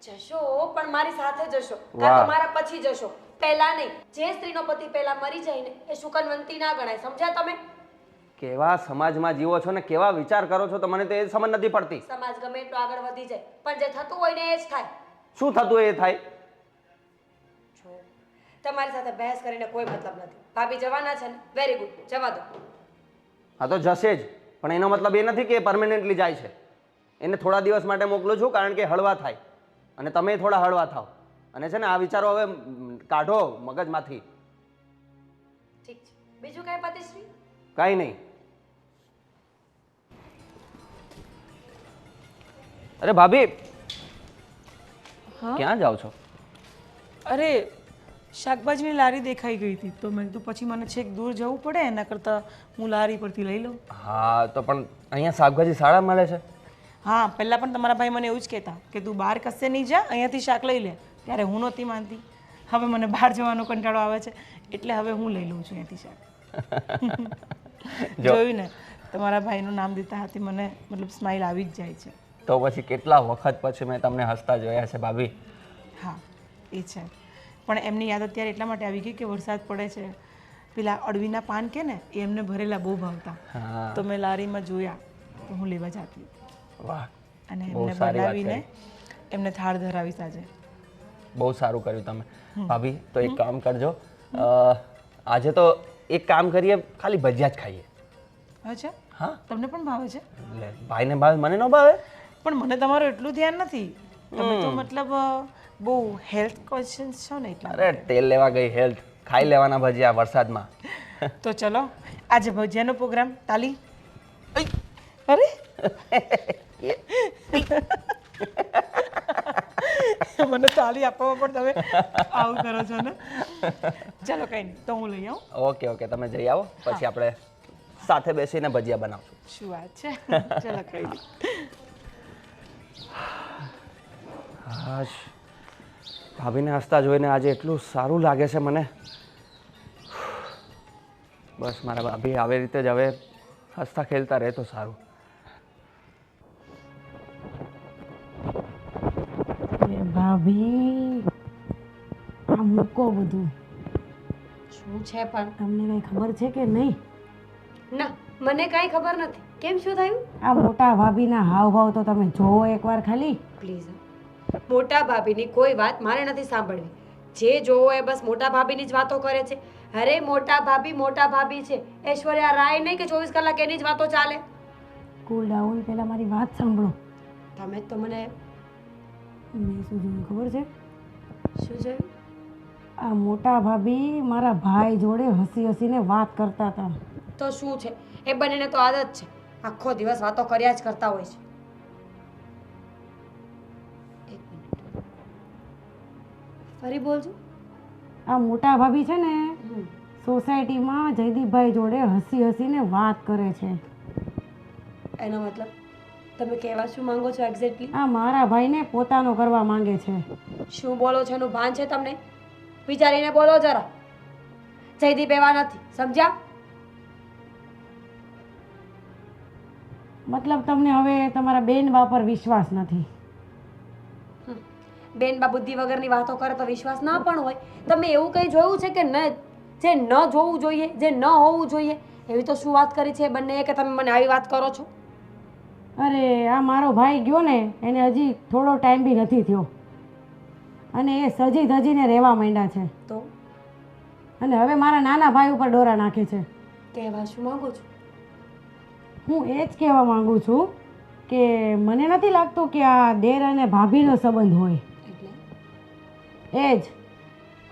જશો, પણ મારી સાથે જશો, કાં તો મારા પછી જશો, પહેલા નહીં. જે સ્ત્રીનો પતિ પહેલા મરી જાય ને એ શુકનવંતી ના ગણાય. સમજ્યા તમે? કેવા સમાજમાં જીવો છો ને કેવા વિચાર કરો છો તો મને તો એ સમજ નથી પડતી. સમાજ ગમે એટલો આગળ વધી જાય પણ જે થતું હોય ને એ જ થાય. શું થતું એ થાય? જો તમારી સાથે બહેસ કરીને કોઈ મતલબ નથી. ભાભી જવાના છે ને, વેરી ગુડ, જવા દો. હા તો જશે જ, પણ એનો મતલબ એ નથી કે પરમેનન્ટલી જાય છે. એને થોડા દિવસ માટે મોકલું છું કારણ કે હળવા થાય અને તમે થોડા હળવા થાવ. અને છે ને આ વિચારો હવે કાઢો મગજમાંથી. ઠીક છે, બીજું કઈ પતિશ્રી? કાંઈ નહીં. અરે ભાભી, ક્યાં જાઓ છો? અરે શાકભાજીની લારી દેખાઈ ગઈ હતી તો મેં કીધું પછી મને છેક દૂર જવું પડે એના કરતાં હું લારી પરથી લઈ લઉં. હા તો પણ અહીંયા શાકભાજી સારા મળે છે. હા, પહેલાં પણ તમારા ભાઈ મને એવું જ કહેતા કે તું બહાર કશે નહીં જા, અહીંયાથી શાક લઈ લે. ત્યારે હું નહોતી માનતી. હવે મને બહાર જવાનો કંટાળો આવે છે એટલે હવે હું લઈ લઉં છું અહીંયાથી શાક. જોયું ને, તમારા ભાઈનું નામ દેતા હતી મને મતલબ સ્માઇલ આવી જ જાય છે. તો પછી કેટલા વખત પછી મેં તમને હસતા જોયા છે ભાભી. હા એ છે, પણ એમની યાદ અત્યારે એટલા માટે આવી ગઈ કે વરસાદ પડે છે, પેલા અળવીના પાન કે ને એ એમને ભરેલા બહુ ભાવતા. તો મેં લારીમાં જોયા તો હું લેવા જતી. વાહ, અને એમને બનાવીને એમને થાળ ધરાવીશ આજે. બહુ સારું કર્યું તમે ભાભી. તો એક કામ કરજો, આજે તો એક કામ કરીએ, ખાલી ભજીયા જ ખાઈએ. અચ્છા, હા, તમને પણ ભાવે છે? એટલે ભાઈને ભાવે, મને ન ભાવે. પણ મને તમારું એટલું ધ્યાન નથી. તમે તો મતલબ બહુ હેલ્થ કોન્શિયસ છો ને એટલા. અરે તેલ લેવા ગઈ હેલ્થ, ખાઈ લેવાના ભજીયા વરસાદમાં. તો ચલો આજે ભજીયાનો પ્રોગ્રામ. તાલી. અરે મને તાલી આપવામાં પણ તમે આવું કરો છો ને. ચલો કંઈ નહીં, તો હું લઈ આવું. ઓકે ઓકે, તમે જઈ આવો, પછી આપણે સાથે બેસીને ભજીયા બનાવશું. શું વાત છે? ચલો કંઈ નહીં. હાશ, ભાભીને હસતા જોઈને આજે એટલું સારું લાગે છે મને. બસ મારા ભાભી આવી રીતે જ હવે હસતા ખેલતા રહે તો સારું. ભાભી આ મૂકો બધું. શું છે પણ? તમને કઈ ખબર છે કે નહીં? ના, મને કાંઈ ખબર નથી. કેમ, શું થયું? આ મોટા ભાભીના હાવભાવ તો તમે જોવો એકવાર ખાલી. પ્લીઝ, મોટા ભાભીની કોઈ વાત મારે નથી સાંભળવી. જે જોવો એ બસ મોટા ભાભીની જ વાતો કરે છે. અરે મોટા ભાભી છે. ઐશ્વર્યા રાય નહીં કે 24 કલાક એની જ વાતો ચાલે. કુલ ડાઉન, પહેલા મારી વાત સાંભળો. તમે તો મને મેં શું જોયું ખબર છે? શું જોયું? આ મોટા ભાભી મારા ભાઈ જોડે હસી હસીને વાત કરતા હતા. તો શું છે, એ બંનેને તો આદત છે, આખો દિવસ વાતો કર્યા જ કરતા હોય છે. એક મિનિટ, ફરી બોલજો. આ મોટા ભાભી છે ને સોસાયટીમાં જયદીપભાઈ જોડે હસી હસીને વાત કરે છે. એનો મતલબ તમે કહેવા શું માંગો છો એક્ઝેક્ટલી? આ મારા ભાઈને પોતાનો કરવા માંગે છે. શું બોલો છો એનું ભાન છે તમને? વિચારીને બોલો જરા. જયદીપ એવા નથી, સમજ્યા? મતલબ તમને હવે તમારા બેન બા પર વિશ્વાસ નથી. બેન બા બુદ્ધિ વગરની વાતો કરે તો વિશ્વાસ ના પણ હોય. તમે એવું કંઈ જોયું છે કે ન જે ન જોવું જોઈએ, જે ન હોવું જોઈએ, એવી તો શું વાત કરી છે એ બંને કે તમે મને આવી વાત કરો છો? અરે આ મારો ભાઈ ગયો ને એને હજી થોડો ટાઈમ બી નથી થયો અને એ સજી ધજીને રહેવા માંડ્યા છે તો અને હવે મારા નાના ભાઈ ઉપર ડોરા નાખે છે. કહેવા શું માંગુ છું? હું એ જ કહેવા માંગુ છું કે મને નથી લાગતું કે આ દેર અને ભાભીનો સંબંધ હોય. એટલે એ જ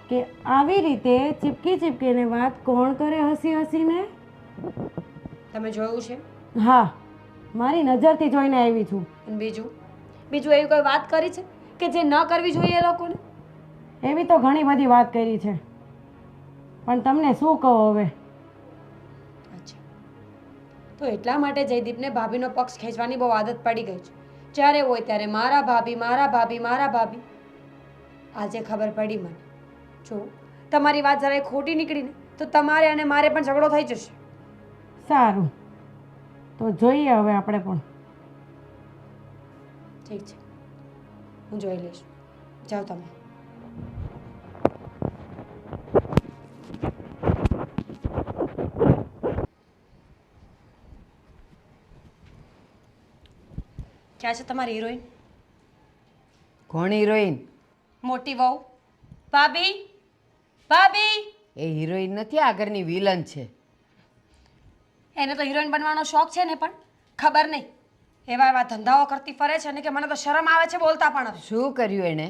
કે આવી રીતે ચીપકી ચીપકીને વાત કોણ કરે હસી હસીને? તમે જોયું છે? હા, મારી નજરથી જોઈને આવી છું. અને બીજું એવી કોઈ વાત કરી છે કે જે ન કરવી જોઈએ એ લોકોને? એવી તો ઘણી બધી વાત કરી છે પણ તમને શું કહો હવે? અચ્છા, તો એટલા માટે જયદીપને ભાભીનો પક્ષ ખેંચવાની બહુ આદત પડી ગઈ છે. જ્યારે હોય ત્યારે મારા ભાભી, મારા ભાભી, મારા ભાભી. આજે ખબર પડી મને. જો તમારી વાત જરાય ખોટી નીકળીને તો તમારે અને મારે પણ ઝઘડો થઈ જશે. સારું, તો જોઈએ હવે આપણે પણ. ઠીક છે, હું જોઈ લઈશ. જાઓ તમે. ક્યાં છે તમારી હિરોઈન? કોણ હિરોઈન? મોટી વહુ. ભાભી, ભાભી. એ હિરોઈન નથી, આગળની વિલન છે. એને તો હિરોઈન બનવાનો શોખ છે ને, પણ ખબર નહીં એવા એવા ધંધાઓ કરતી ફરે છે ને કે મને તો શરમ આવે છે બોલતા પણ. હવે શું કર્યું એણે?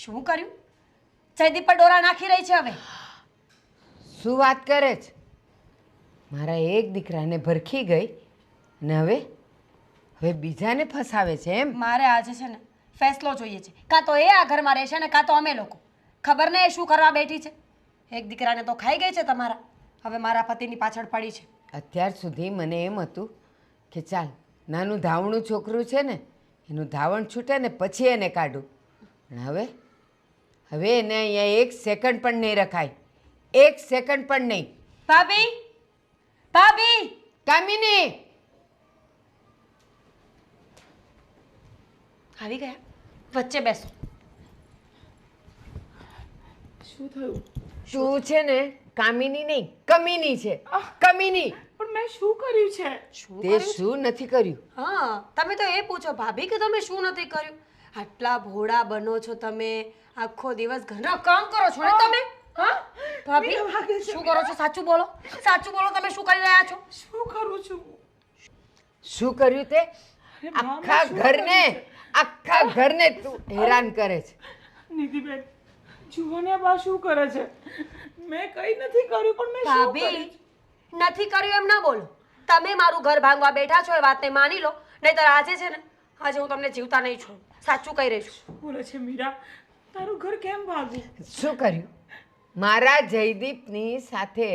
શું કર્યું? જયદીપ પર ડોરા નાખી રહી છે હવે. શું વાત કરે છે? મારા એક દીકરાને ભરખી ગઈ ને હવે બીજાને ફસાવે છે એમ? મારે આજે છે ને ફેસલો જોઈએ છે. કાં તો એ આ ઘરમાં રહેશે ને કાં તો અમે લોકો. ખબર નહીં એ શું કરવા બેઠી છે. એક દીકરાને તો ખાઈ ગઈ છે તમારા. હવે મારા પતિની પાછળ પડી છે. અત્યાર સુધી મને એમ હતું કે ચાલ નાનું ધાવણું છોકરું છે ને એનું ધાવણ છૂટે ને પછી એને કાઢું, પણ હવે એને અહીંયા એક સેકન્ડ પણ નહીં રખાય. એક સેકન્ડ પણ નહીં. ભાભી, ભાભી. કામિની આવી ગયા? વચ્ચે બેસો. શું થયું? તું છે ને કામિની નહીં કમીની છે. કમીની. પણ મેં શું કર્યું છે? શું તે કર્યું છે? શું નથી કર્યું? હા, તમે તો એ પૂછો ભાભી કે તમે શું નથી કર્યું. આટલા ભોળા બનો છો તમે, આખો દિવસ ઘરના કામ કરો છો ને તમે. હા ભાભી, શું કરો છો? સાચું બોલો, સાચું બોલો. તમે શું કરી રહ્યા છો? શું કરું છું? શું કર્યું તે? આખા ઘરને તું હેરાન કરે છે. નિધિબેન, જુઓ ને બા શું કરે છે. મેં કઈ નથી કર્યું પણ મેં શું ભાભી, કર્યું? નથી કર્યું એમ ના બોલો. તમે મારું ઘર ભાંગવા બેઠા છો એ વાતને માની લો, નહીંતર આજે છે ને આજે હું તમને જીવતા નહીં છોડું. સાચું કહી રહી છું. બોલે છે મીરા, તારું ઘર કેમ ભાગું? શું કર્યું? મારા જયદીપની સાથે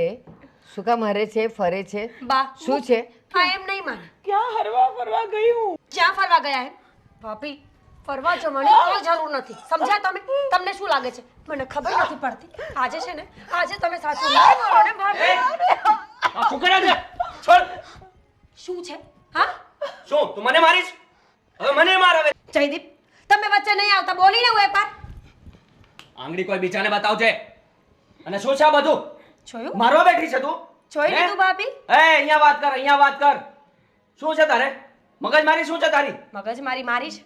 શું કામ હરે છે, ફરે છે? બા શું છે? હા, એમ નહીં માને. ક્યાં હરવા ફરવા ગઈ હું? ક્યાં ફરવા ગયા એમ? ભાભી, ફરવા જવાની કોઈ જરૂર નથી. સમજ્યા તમે? તમને શું લાગે છે મને ખબર નથી પડતી? આજે છે ને આજે તમે સાચું નહીં બોલો ને ભાભી. શું કરે છે? છોડ. શું છે? હા, શું તું મને મારીશ? હવે મને માર. હવે જયદીપ, તમે વચ્ચે નહીં આવતા. બોલીને હું એકવાર. આંગળી કોઈ બીજાને બતાવજે. અને શું છે આ બધું? જોયું? મારવા બેઠી છે તું? જોઈ હે? લીધું ભાભી? અહીંયા વાત કર, અહીંયા વાત કર. શું છે તારે? મગજ મારી શું છે તારી? મગજ મારી છે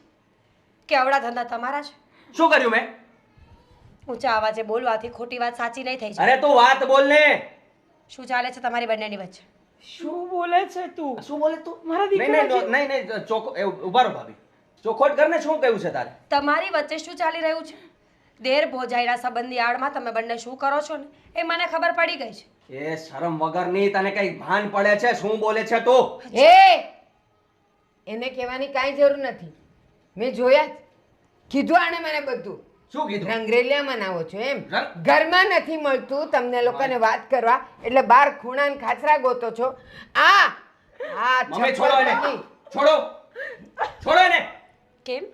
કે અવળા ધંધા તમારા છે? શું કર્યું મેં? ઊંચા અવાજે બોલવાથી ખોટી વાત સાચી નહીં થઈ જાય. અરે તું વાત બોલ ને. શું ચાલે છે તમારી બંનેની વચ્ચે? શું બોલે છે તું? શું બોલે તું? મારા નહીં દીકરા નહીં નહીં નહીં ચોખો ઉભા રહો ભાભી. ચોખોટ કર ને. શું કહ્યું છે તારે? તમારી વચ્ચે શું ચાલી રહ્યું છે? દેર ભોજાઈના સંબંધની આડમાં તમે બંને શું કરો છો ને એ મને ખબર પડી ગઈ છે. એ શરમ વગરની તને કઈ ભાન પડે છે? શું બોલે છે તું? એ એને કહેવાની કાંઈ જરૂર નથી. મેં જોયા જ. કીધું આણે મને બધું. શું કીધું? રંગરેલિયામાં નાવો છો એમ? રંગ- ઘરમાં નથી મળતું તમને લોકોને વાત કરવા એટલે બાર ખૂણા ને ખાચરા ગોતો છો. મમ્મી છોડો એને. છોડો એને. કેમ?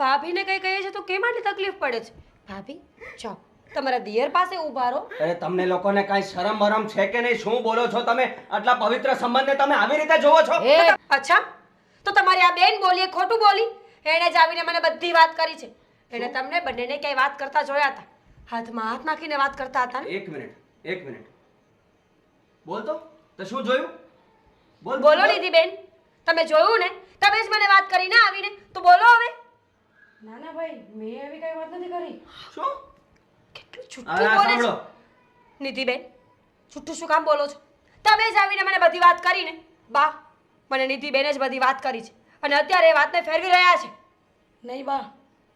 ભાભીને કઈ કહીએ છે તો કેમ આટલી તકલીફ પડે છે? ભાભી, જાઓ તમારા દિયર પાસે ઊભા રહો. અરે તમને લોકોને કાંઈ શરમ બરમ છે કે નહીં? શું બોલો છો તમે? આટલા પવિત્ર સંબંધને તમે આવી રીતે જોવો છો? એ અચ્છા, તો તમારી આ બેન બોલી એ ખોટું બોલી? એણે જ આવીને મને બધી વાત કરી છે. એણે તમને બંનેને ક્યાંય વાત કરતા જોયા હતા, હાથમાં હાથ નાખીને વાત કરતા હતા ને? એક મિનિટ બોલ તો શું જોયું? બોલો નિધિ બેન, તમે જોયું ને? તમે જ મને વાત કરીને આવીને, તો બોલો હવે. ના ના ભાઈ, મેં એવી કઈ વાત નથી કરી. શું? કેટલું છૂટું બોલે છે નિધિ બેન. છૂટું શું કામ બોલો છો? તમે જ આવીને મને બધી વાત કરીને. બા, મને નિધિ બેને જ બધી વાત કરી છે અને અત્યારે એ વાતને ફેરવી રહ્યા છે. નહીં બા,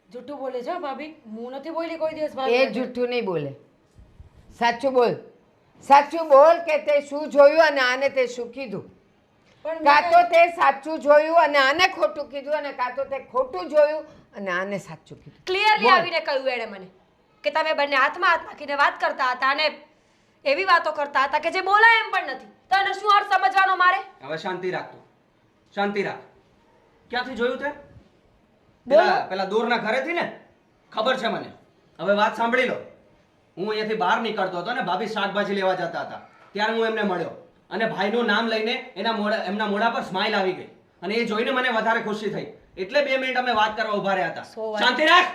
જૂઠું બોલે છે હો ભાભી. હું નથી બોલી કોઈ દિવસ એ ભાભી. જૂઠું નહીં બોલે, સાચું બોલ. સાચું બોલ કે તે શું જોયું અને આને તે શું કીધું. પણ કાં તો તે સાચું જોયું અને આને ખોટું કીધું, અને કાં તો તે ખોટું જોયું અને આને સાચું કીધું. ક્લિયરલી બોલ. આવીને કહ્યું એણે મને કે તમે બંને હાથમાં હાથ નાખીને વાત કરતા હતા અને એવી વાતો કરતા હતા કે જે બોલાય એમ પણ નથી. તો એનો શું અર્થ સમજવાનો મારે? હવે શાંતિ રાખ તું, શાંતિ રાખ. ક્યાંથી જોયું તે? બોલો. પેલા દૂરના ઘરેથી ને? ખબર છે મને. હવે વાત સાંભળી લો. હું અહીંયાથી બહાર નીકળતો હતો ને ભાભી શાકભાજી લેવા જતા હતા, ત્યારે હું એમને મળ્યો અને ભાઈનું નામ લઈને એમના મોઢા પર સ્માઈલ આવી ગઈ અને એ જોઈને મને વધારે ખુશી થઈ. એટલે 2 મિનિટ અમે વાત કરવા ઉભા રહ્યા હતા. શાંતિ રાખ,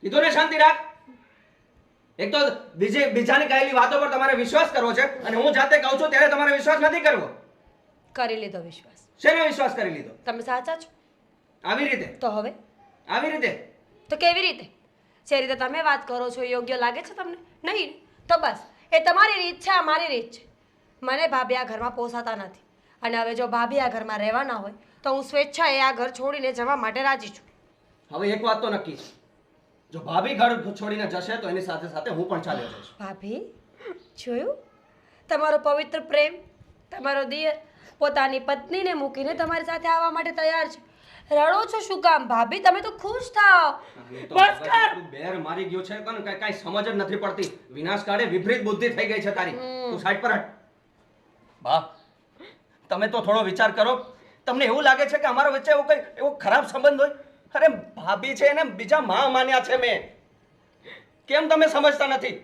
કીધું ને શાંતિ રાખ. એક તો બીજાની કહેલી વાતો પર તમારે વિશ્વાસ કરવો છે અને હું જાતે કહું છું ત્યારે તમારે વિશ્વાસ નથી કરવો. કરી લીધો વિશ્વાસ. શેનો વિશ્વાસ કરી લીધો? તમે સાચા છો આવી રીતે? તો હવે આવી રીતે? તો કેવી રીતે? જે રીતે તમે વાત કરો છો એ યોગ્ય લાગે છે તમને? નહીં ને? તો બસ એ તમારી રીત છે, આ મારી રીત છે. મને ભાભી આ ઘરમાં પોસાતા નથી અને હવે જો ભાભી આ ઘરમાં રહેવાના હોય તો હું સ્વેચ્છાએ આ ઘર છોડીને જવા માટે રાજી છું. હવે એક વાત તો નક્કી છે, જો ભાભી ઘર છોડીને જશે તો એની સાથે સાથે હું પણ ચાલ્યો જઈશ. ભાભી જોયું? તમારો પવિત્ર પ્રેમ, તમારો દિયર પોતાની પત્નીને મૂકીને તમારી સાથે આવવા માટે તૈયાર છે. રડો છો શું કામ ભાભી? તમે તો ખુશ થાઓ. બસ કર. બેર મારી ગયો છે કોને કાઈ સમજ જ નથી પડતી. વિનાશ કાળે વિપરીત બુદ્ધિ થઈ ગઈ છે તારી. તું સાઈડ પર હટ. બા, તમે તો થોડો વિચાર કરો. તમને એવું લાગે છે કે અમારો વચ્ચે એવો ખરાબ સંબંધ હોય? અરે ભાભી છે એને બીજા માં માન્યા છે મેં. કેમ તમે સમજતા નથી?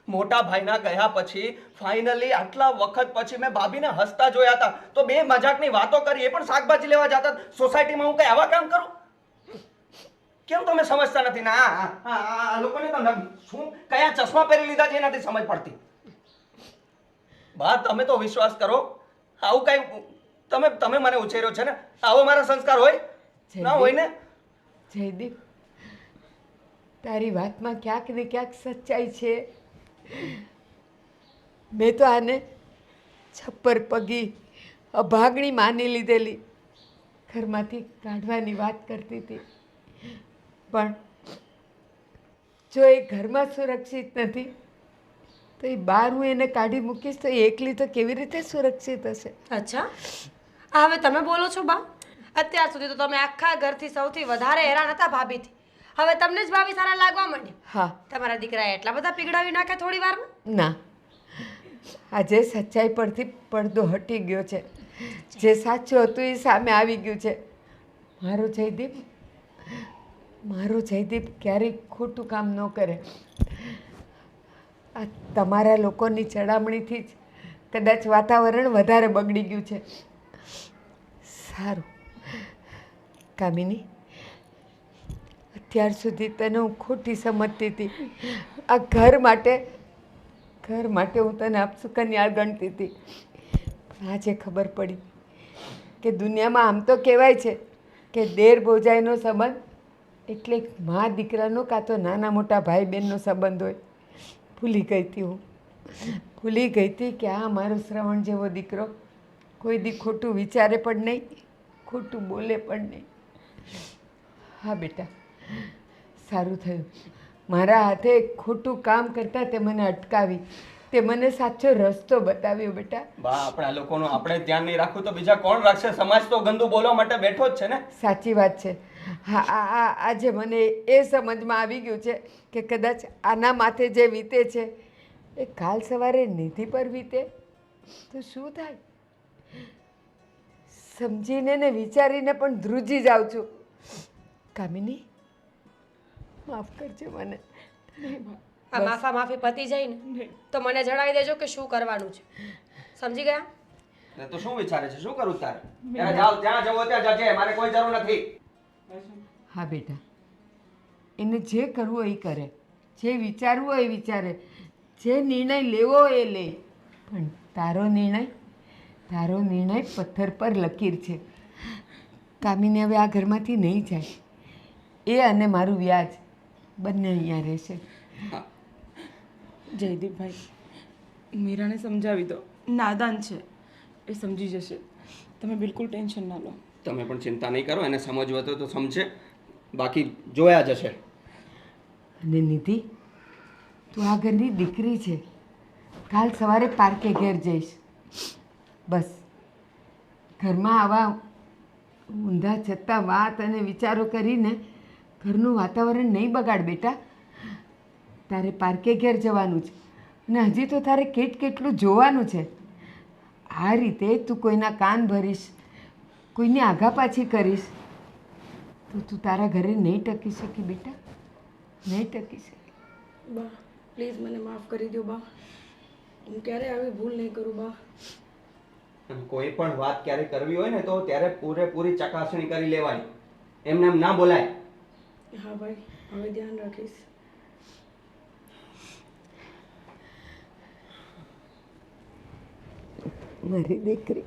મોટા ભાઈના ગયા પછી ફાઇનલી આટલા વખત પછી મેં ભાભીને હસતા જોયા હતા તો બે મજાકની વાતો કરી, એ પણ શાકભાજી લેવા જતા સોસાયટીમાં. હું કઈ આવા કામ કરું? કેમ તમે સમજતા નથી? ના આ લોકોને તો શું કયા ચશ્મા પહેરી લીધા છે એનાથી સમજ પડતી. બા, તમે તો વિશ્વાસ કરો. આવું કઈ તમે મને ઉછેર્યો છે ને, આવો મારા સંસ્કાર હોય? ના હોય ને? જયદીપ, તારી વાતમાં ક્યાંક ને ક્યાંક સચ્ચાઈ છે. મેં તો આને છપ્પર પગી અભાગણી માની લીધેલી, ઘરમાંથી કાઢવાની વાત કરતી હતી. પણ જો એ ઘરમાં સુરક્ષિત નથી તો એ બહાર હું એને કાઢી મૂકીશ તો એ એકલી તો કેવી રીતે સુરક્ષિત હશે? અચ્છા, આ હવે તમે બોલો છો બા? અત્યાર સુધી તો તમે આખા ઘરથી સૌથી વધારે હેરાન હતા ભાભીથી. હવે તમને જ ભાભી સારા લાગવા માંડ્યા. હા. તમારા દીકરાએ એટલા બધા પીગળાવી નાખ્યા થોડી વારમાં? ના, આજે સચ્ચાઈ પરથી પડદો હટી ગયો છે. જે સાચું હતું એ સામે આવી ગયું છે. મારો જયદીપ ક્યારેય ખોટું કામ ન કરે. આ તમારા લોકોની ચડામણીથી જ કદાચ વાતાવરણ વધારે બગડી ગયું છે. સારું કામિની, અત્યાર સુધી તને હું ખોટી સમજતી હતી. આ ઘર માટે હું તને આપસુકન્યાળ ગણતી હતી. પણ આજે ખબર પડી કે દુનિયામાં આમ તો કહેવાય છે કે દેર ભોજાઈનો સંબંધ એટલે મા દીકરાનો કાં તો નાના મોટા ભાઈ બહેનનો સંબંધ હોય. ભૂલી ગઈ હતી હું. ભૂલી ગઈ હતી કે આ મારો શ્રવણ જેવો દીકરો કોઈ દી ખોટું વિચારે પણ નહીં, ખોટું બોલે પણ નહીં. હા બેટા, સારું થયું મારા હાથે ખોટું કામ કરતાં તે મને અટકાવી, તે મને સાચો રસ્તો બતાવ્યો. બેટા બા, આપણા લોકોનું આપણે ધ્યાન નહીં રાખવું તો બીજા કોણ રાખશે? સમાજ તો ગંદુ બોલવા માટે બેઠો જ છે ને. સાચી વાત છે. હા, આજે મને એ સમજમાં આવી ગયું છે કે કદાચ આના માથે જે વીતે છે એ કાલ સવારે નિધિ પર વીતે તો શું થાય? સમજીને ને વિચારીને પણ ધ્રુજી જાઉં છું. કામિની, માફ કરજો મને. આ માફી પતી જાય ને તો મને જણાવી દેજો કે શું કરવાનું છે. સમજી ગયા? એટલે તું શું વિચારે છે? શું કરું તારે? ત્યારે જાઓ, જ્યાં જવું હોય ત્યાં જજે, મારે કોઈ જરૂર નથી. હા બેટા, એને જે કરવું હોય એ કરે, જે વિચારવું હોય એ વિચારે, જે નિર્ણય લેવો હોય એ લે. પણ તારો નિર્ણય પથ્થર પર લકીર છે. કામિની હવે આ ઘરમાંથી નહીં જાય. એ અને મારું વ્યાજ બંને અહીંયા રહેશે. જયદીપભાઈ, મીરાને સમજાવી દો, નાદાન છે, એ સમજી જશે. તમે બિલકુલ ટેન્શન ના લો. તમે પણ ચિંતા નહીં કરો, એને સમજવું હતું તો સમજે, બાકી જોયા જશે. અને નિધિ, તું આ ઘરની દીકરી છે. કાલ સવારે પાર્કે ઘેર જઈશ. બસ ઘરમાં આવા ઊંધા છતાં વાત અને વિચારો કરીને ઘરનું વાતાવરણ નહીં બગાડ બેટા. તારે પાર્કે ઘેર જવાનું છે અને હજી તો તારે કેટલું જોવાનું છે. આ રીતે તું કોઈના કાન ભરીશ, કોઈની આઘા પાછી કરીશ તો તું તારા ઘરે નહીં ટકી શકી બેટા, નહીં ટકી શકી. બા પ્લીઝ મને માફ કરી દો બા, હું ક્યારે આવી ભૂલ નહીં કરું બા. કોઈ પણ વાત ક્યારે કરવી હોય ને તો ત્યારે પૂરેપૂરી ચકાસણી કરી લેવાની, એમને એમ ના બોલાય. હા ભાઈ, હવે ધ્યાન રાખીશ. મારી દીકરી